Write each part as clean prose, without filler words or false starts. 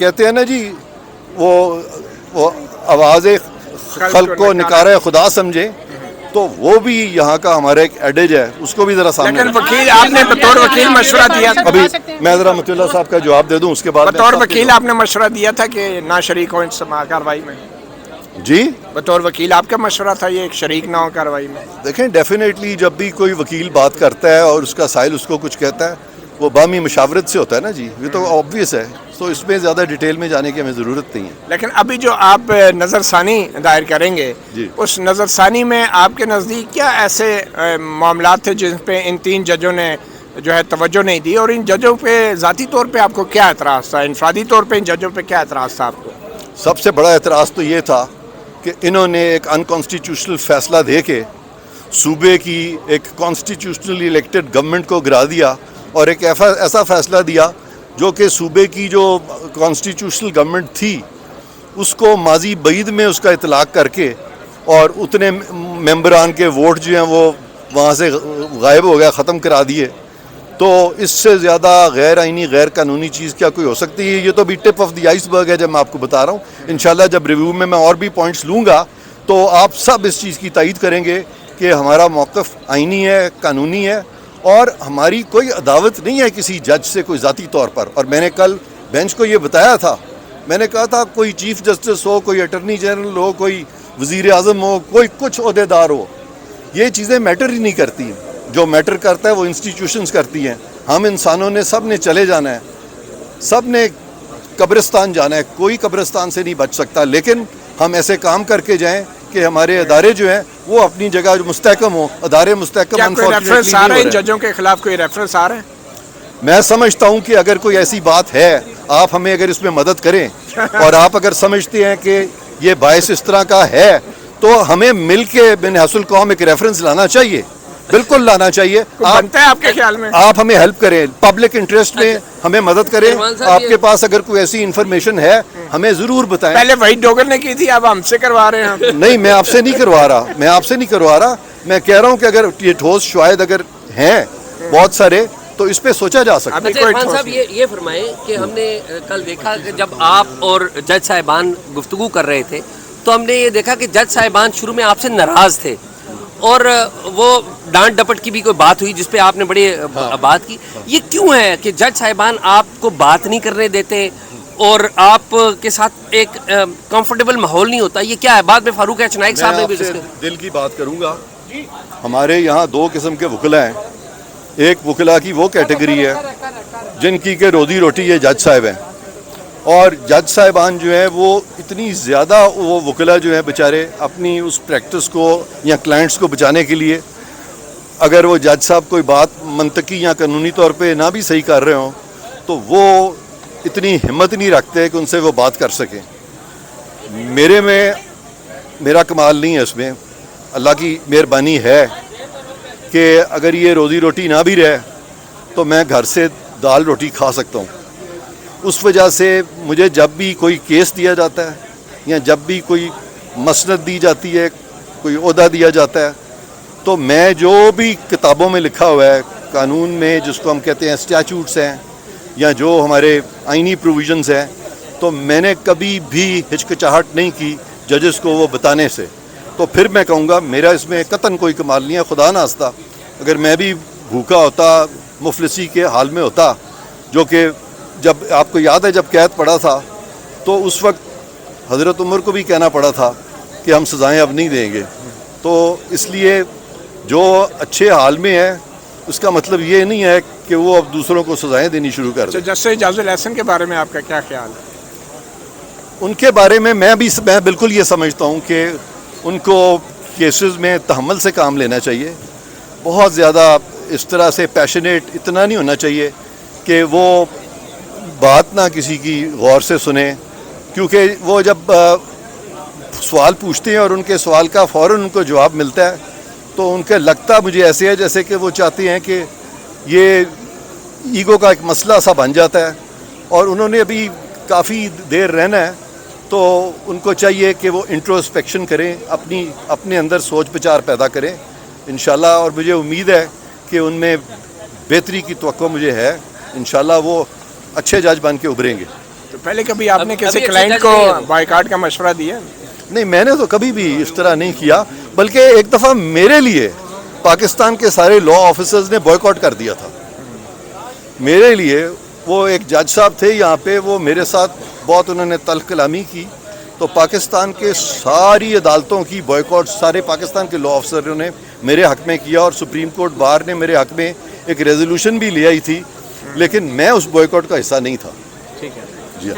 کہتے ہیں نا جی وہ آواز خلق کو نکارہ خدا سمجھے، تو وہ بھی یہاں کا ہمارا ایک ایڈیج ہے، اس کو بھی ذرا سامنے لیکن وکیل آپ نے بطور وکیل مشورہ دیا تھا، ابھی میں ذرا مطیع اللہ صاحب کا جواب دے دوں، اس کے بعد بطور وکیل آپ نے مشورہ دیا تھا کہ نہ شریک ہو اس کارروائی میں؟ جی بطور وکیل آپ کا مشورہ تھا یہ ایک شریک نہ ہو کارروائی میں؟ دیکھیں ڈیفینیٹلی جب بھی کوئی وکیل بات کرتا ہے اور اس کا سائل اس کو کچھ کہتا ہے وہ باہمی مشاورت سے ہوتا ہے نا جی، یہ تو آبویس ہے، تو اس میں زیادہ ڈیٹیل میں جانے کی ہمیں ضرورت نہیں ہے. لیکن ابھی جو آپ نظر ثانی دائر کریں گے جی. اس نظر ثانی میں آپ کے نزدیک کیا ایسے معاملات تھے جن پہ ان 3 ججوں نے جو ہے توجہ نہیں دی، اور ان ججوں پہ ذاتی طور پہ آپ کو کیا اعتراض تھا، انفرادی طور پہ ان ججوں پہ کیا اعتراض تھا آپ کو؟ سب سے بڑا اعتراض تو یہ تھا کہ انہوں نے ایک انکانسٹیٹیوشنل فیصلہ دے کے صوبے کی ایک کانسٹیٹیوشنلی الیکٹڈ گورنمنٹ کو گرا دیا، اور ایک ایسا فیصلہ دیا جو کہ صوبے کی جو کانسٹیٹیوشنل گورنمنٹ تھی اس کو ماضی بعید میں اس کا اطلاق کر کے، اور اتنے ممبران کے ووٹ جو ہیں وہ وہاں سے غائب ہو گیا، ختم کرا دیے. تو اس سے زیادہ غیر آئینی غیر قانونی چیز کیا کوئی ہو سکتی ہے؟ یہ تو بھی ٹپ آف دی آئس برگ ہے جب میں آپ کو بتا رہا ہوں. انشاءاللہ جب ریویو میں اور بھی پوائنٹس لوں گا تو آپ سب اس چیز کی تائید کریں گے کہ ہمارا موقف آئینی ہے، قانونی ہے، اور ہماری کوئی عداوت نہیں ہے کسی جج سے کوئی ذاتی طور پر. اور میں نے کل بینچ کو یہ بتایا تھا، میں نے کہا تھا کوئی چیف جسٹس ہو، کوئی اٹرنی جنرل ہو، کوئی وزیر اعظم ہو، کوئی کچھ عہدیدار ہو، یہ چیزیں میٹر ہی نہیں کرتی. جو میٹر کرتا ہے وہ انسٹیٹیوشنز کرتی ہیں. ہم انسانوں نے سب نے چلے جانا ہے، سب نے قبرستان جانا ہے، کوئی قبرستان سے نہیں بچ سکتا. لیکن ہم ایسے کام کر کے جائیں کہ ہمارے ادارے جو ہیں وہ اپنی جگہ جو مستحکم ہوں. ادارے مستحکم کیا کوئی ریفرنس آ رہا ہے ان ججوں کے خلاف؟ کوئی ریفرنس آ رہا ہے؟ میں سمجھتا ہوں کہ اگر کوئی ایسی بات ہے، آپ ہمیں اگر اس میں مدد کریں اور آپ اگر سمجھتے ہیں کہ یہ باعث اس طرح کا ہے تو ہمیں مل کے بن حیث القوم ایک ریفرنس لانا چاہیے، بالکل لانا چاہیے. بنتا ہے آپ کے خیال میں؟ آپ ہمیں ہیلپ کریں، پبلک انٹرسٹ میں ہمیں مدد کریں. آپ کے پاس اگر کوئی ایسی انفارمیشن ہے ہمیں ضرور بتائیں. پہلے وحید ڈوگر نے کی تھی، اب ہم سے کروا رہے ہیں. نہیں، میں آپ سے نہیں کروا رہا، میں کہہ رہا ہوں کہ اگر یہ ٹھوس شواہد اگر ہیں بہت سارے تو اس پہ سوچا جا سکتا ہے. عرفان صاحب یہ فرمائیں کہ ہم نے کل دیکھا کہ جب آپ اور جج صاحبان گفتگو کر رہے تھے تو ہم نے یہ دیکھا کہ جج صاحبان شروع میں آپ سے ناراض تھے، اور وہ ڈانٹ ڈپٹ کی بھی کوئی بات ہوئی جس پہ آپ نے بڑی بات کی. یہ کیوں ہے کہ جج صاحبان آپ کو بات نہیں کرنے دیتے اور آپ کے ساتھ ایک کمفرٹیبل ماحول نہیں ہوتا؟ یہ کیا ہے؟ بعد میں فاروق ایچ نائک صاحب نے بھی دل کی بات کروں گا. ہمارے یہاں 2 قسم کے وکلا ہیں. ایک وکلا کی وہ کیٹیگری ہے جن کی کہ روزی روٹی یہ جج صاحب ہیں، اور جج صاحبان جو ہیں وہ اتنی زیادہ وہ وکلا جو ہیں بیچارے اپنی اس پریکٹس کو یا کلائنٹس کو بچانے کے لیے اگر وہ جج صاحب کوئی بات منطقی یا قانونی طور پہ نہ بھی صحیح کر رہے ہوں تو وہ اتنی ہمت نہیں رکھتے کہ ان سے وہ بات کر سکیں. میرا کمال نہیں ہے اس میں، اللہ کی مہربانی ہے کہ اگر یہ روزی روٹی نہ بھی رہے تو میں گھر سے دال روٹی کھا سکتا ہوں. اس وجہ سے مجھے جب بھی کوئی کیس دیا جاتا ہے یا جب بھی کوئی مسند دی جاتی ہے، کوئی عہدہ دیا جاتا ہے، تو میں جو بھی کتابوں میں لکھا ہوا ہے، قانون میں جس کو ہم کہتے ہیں اسٹیچوٹس ہیں یا جو ہمارے آئینی پروویژنز ہیں، تو میں نے کبھی بھی ہچکچاہٹ نہیں کی ججز کو وہ بتانے سے. تو پھر میں کہوں گا میرا اس میں قطعاً کوئی کمال نہیں ہے. خدا ناخواستہ اگر میں بھی بھوکا ہوتا، مفلسی کے حال میں ہوتا، جو کہ جب آپ کو یاد ہے جب قید پڑا تھا تو اس وقت حضرت عمر کو بھی کہنا پڑا تھا کہ ہم سزائیں اب نہیں دیں گے. تو اس لیے جو اچھے حال میں ہے اس کا مطلب یہ نہیں ہے کہ وہ اب دوسروں کو سزائیں دینی شروع کر دیں. جسٹس اعجاز الاحسن کے بارے میں آپ کا کیا خیال ہے؟ ان کے بارے میں میں بالکل یہ سمجھتا ہوں کہ ان کو کیسز میں تحمل سے کام لینا چاہیے. بہت زیادہ اس طرح سے پیشنیٹ اتنا نہیں ہونا چاہیے کہ وہ بات نہ کسی کی غور سے سنیں، کیونکہ وہ جب سوال پوچھتے ہیں اور ان کے سوال کا فوراً ان کو جواب ملتا ہے تو ان کا لگتا مجھے ایسے ہے جیسے کہ وہ چاہتے ہیں کہ یہ ایگو کا ایک مسئلہ سا بن جاتا ہے، اور انہوں نے ابھی کافی دیر رہنا ہے تو ان کو چاہیے کہ وہ انٹروسپیکشن کریں، اپنے اندر سوچ بچار پیدا کریں انشاءاللہ. اور مجھے امید ہے کہ ان میں بہتری کی توقع مجھے ہے، انشاءاللہ وہ اچھے جج بن کے ابھریں گے. تو پہلے کبھی آپ نے کسی ابھی کلائنٹ ایکسرسائز کو نہیں ہے وہ۔ بائیکاٹ کا مشورہ دیا؟ نہیں، میں نے تو کبھی بھی اس طرح نہیں کیا، بلکہ ایک دفعہ میرے لیے پاکستان کے سارے لا آفیسرز نے بوائیکاٹ کر دیا تھا میرے لیے. وہ ایک جج صاحب تھے یہاں پہ، وہ میرے ساتھ بہت انہوں نے تلخ کلامی کی، تو پاکستان کے ساری عدالتوں کی بوائیکاٹ سارے پاکستان کے لا آفیسروں نے میرے حق میں کیا، اور سپریم کورٹ بار نے میرے حق میں ایک ریزولوشن بھی لے آئی تھی، لیکن میں اس بوائیکاٹ کا حصہ نہیں تھا. ٹھیک ہے، جی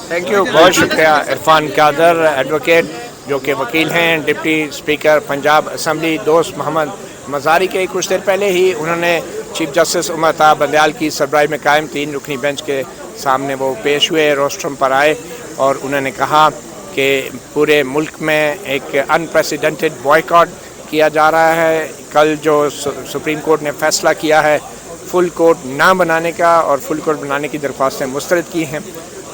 تھینک یو، بہت شکریہ. عرفان قادر ایڈوکیٹ جو کہ وکیل ہیں، ڈپٹی اسپیکر پنجاب اسمبلی دوست محمد مزاری کے کچھ دیر پہلے ہی انہوں نے چیف جسٹس عمر عطا بندیال کی سربراہی میں قائم 3 رکنی بینچ کے سامنے وہ پیش ہوئے، روسٹرم پر آئے، اور انہوں نے کہا کہ پورے ملک میں ایک انپریسیڈنٹڈ بوائیکاٹ کیا جا رہا ہے. کل جو سپریم کورٹ نے فیصلہ کیا ہے فل کورٹ نہ بنانے کا، اور فل کورٹ بنانے کی درخواستیں مسترد کی ہیں،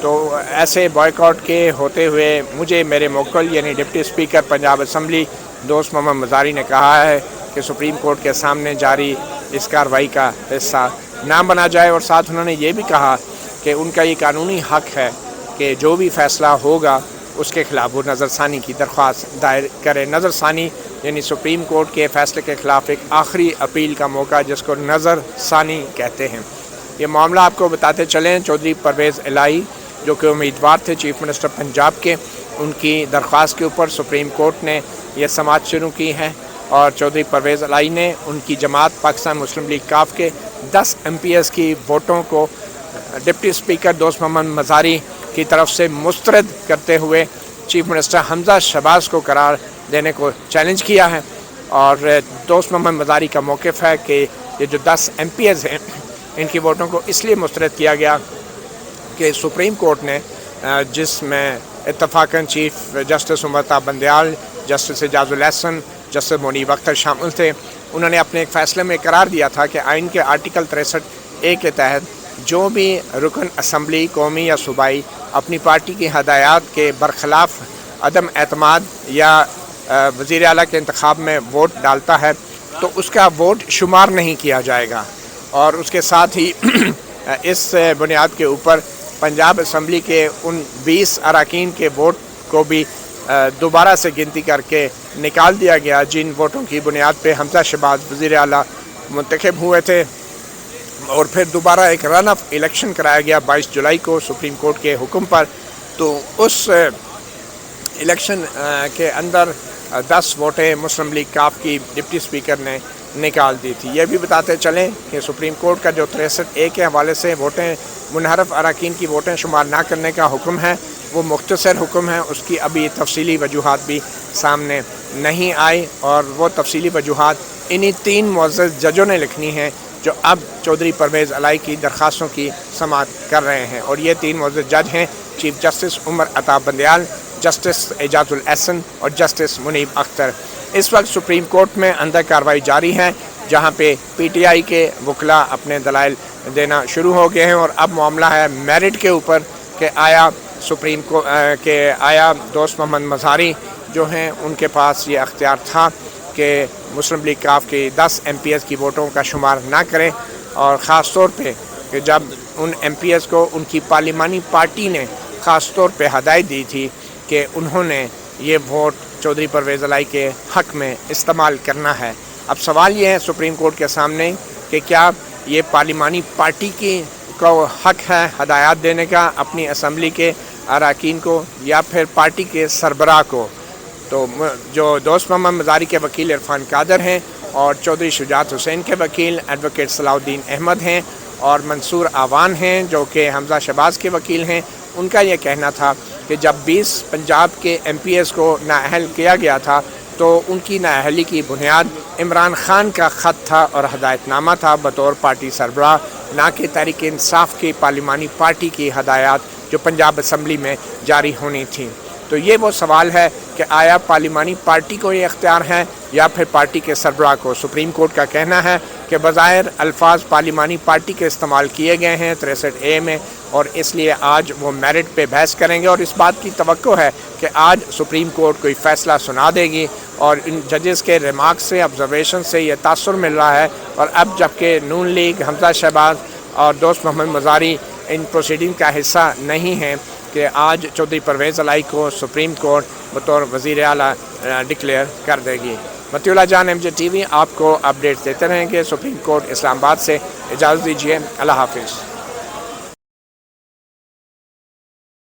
تو ایسے بوائیکاٹ کے ہوتے ہوئے مجھے میرے موکل یعنی ڈپٹی اسپیکر پنجاب اسمبلی دوست محمد مزاری نے کہا ہے کہ سپریم کورٹ کے سامنے جاری اس کارروائی کا حصہ نہ بنا جائے، اور ساتھ انہوں نے یہ بھی کہا کہ ان کا یہ قانونی حق ہے کہ جو بھی فیصلہ ہوگا اس کے خلاف وہ نظر ثانی کی درخواست دائر کرے. نظر ثانی یعنی سپریم کورٹ کے فیصلے کے خلاف ایک آخری اپیل کا موقع، جس کو نظر ثانی کہتے ہیں. یہ معاملہ آپ کو بتاتے چلیں، چودھری پرویز الہی جو کہ امیدوار تھے چیف منسٹر پنجاب کے، ان کی درخواست کے اوپر سپریم کورٹ نے یہ سماعت شروع کی ہے، اور چودھری پرویز الہی نے ان کی جماعت پاکستان مسلم لیگ کاف کے 10 MPs کی ووٹوں کو ڈپٹی اسپیکر دوست محمد مزاری کی طرف سے مسترد کرتے ہوئے چیف منسٹر حمزہ شہباز کو قرار دینے کو چیلنج کیا ہے. اور دوست محمد مزاری کا موقف ہے کہ یہ جو 10 MPs ہیں ان کی ووٹوں کو اس لیے مسترد کیا گیا کہ سپریم کورٹ نے جس میں اتفاقاً chief justice Umar Ata Bandial, justice Ijaz ul Ahsan, justice منیب اختر شامل تھے، انہوں نے اپنے ایک فیصلے میں قرار دیا تھا کہ آئین کے آرٹیکل 63A کے تحت جو بھی رکن اسمبلی قومی یا صوبائی اپنی پارٹی کی ہدایات کے برخلاف عدم اعتماد یا وزیر اعلیٰ کے انتخاب میں ووٹ ڈالتا ہے تو اس کا ووٹ شمار نہیں کیا جائے گا، اور اس کے ساتھ ہی اس بنیاد کے اوپر پنجاب اسمبلی کے ان 20 اراکین کے ووٹ کو بھی دوبارہ سے گنتی کر کے نکال دیا گیا جن ووٹوں کی بنیاد پہ حمزہ شہباز وزیر اعلیٰ منتخب ہوئے تھے، اور پھر دوبارہ ایک رن آف الیکشن کرایا گیا 22 جولائی کو سپریم کورٹ کے حکم پر. تو اس الیکشن کے اندر 10 ووٹیں مسلم لیگ کاف کی ڈپٹی اسپیکر نے نکال دی تھی. یہ بھی بتاتے چلیں کہ سپریم کورٹ کا جو 63A کے حوالے سے ووٹیں منحرف اراکین کی ووٹیں شمار نہ کرنے کا حکم ہے وہ مختصر حکم ہے، اس کی ابھی تفصیلی وجوہات بھی سامنے نہیں آئی، اور وہ تفصیلی وجوہات انہی 3 معزز ججوں نے لکھنی ہیں جو اب چودھری پرویز الہی کی درخواستوں کی سماعت کر رہے ہیں. اور یہ 3 معزز جج ہیں chief justice Umar Ata Bandial, justice Ijaz ul Ahsan اور جسٹس منیب اختر. اس وقت سپریم کورٹ میں اندر کارروائی جاری ہے جہاں پہ PTI کے وکلاء اپنے دلائل دینا شروع ہو گئے ہیں، اور اب معاملہ ہے میرٹ کے اوپر کہ آیا سپریم کہ آیا دوست محمد مزاری جو ہیں ان کے پاس یہ اختیار تھا کہ مسلم لیگ کاف کی 10 MPs کی ووٹوں کا شمار نہ کریں، اور خاص طور پہ کہ جب ان MPs کو ان کی پارلیمانی پارٹی نے خاص طور پہ ہدایت دی تھی کہ انہوں نے یہ ووٹ چودھری پرویز الہی کے حق میں استعمال کرنا ہے. اب سوال یہ ہے سپریم کورٹ کے سامنے کہ کیا یہ پارلیمانی پارٹی کی کو حق ہے ہدایات دینے کا اپنی اسمبلی کے اراکین کو، یا پھر پارٹی کے سربراہ کو. تو جو دوست محمد مزاری کے وکیل عرفان قادر ہیں، اور چودھری شجاعت حسین کے وکیل ایڈوکیٹ صلاح الدین احمد ہیں، اور منصور آوان ہیں جو کہ حمزہ شہباز کے وکیل ہیں، ان کا یہ کہنا تھا کہ جب 20 پنجاب کے MPs کو نااہل کیا گیا تھا تو ان کی نااہلی کی بنیاد عمران خان کا خط تھا اور ہدایت نامہ تھا بطور پارٹی سربراہ، نہ کہ تحریک انصاف کی پارلیمانی پارٹی کی ہدایات جو پنجاب اسمبلی میں جاری ہونی تھیں. تو یہ وہ سوال ہے کہ آیا پارلیمانی پارٹی کو یہ اختیار ہے یا پھر پارٹی کے سربراہ کو. سپریم کورٹ کا کہنا ہے کہ بظاہر الفاظ پارلیمانی پارٹی کے استعمال کیے گئے ہیں 63A میں، اور اس لیے آج وہ میرٹ پہ بحث کریں گے، اور اس بات کی توقع ہے کہ آج سپریم کورٹ کوئی فیصلہ سنا دے گی. اور ان ججز کے ریمارکس سے، آبزرویشن سے یہ تاثر مل رہا ہے، اور اب جبکہ نون لیگ، حمزہ شہباز اور دوست محمد مزاری ان پروسیڈنگ کا حصہ نہیں ہیں کہ آج چودھری پرویز الہی کو سپریم کورٹ بطور وزیر اعلیٰ ڈکلیئر کر دے گی۔ مطیع اللہ جان، ایم جے ٹی وی آپ کو اپڈیٹ دیتے رہیں گے۔ سپریم کورٹ اسلام آباد سے اجازت دیجیے، اللہ حافظ۔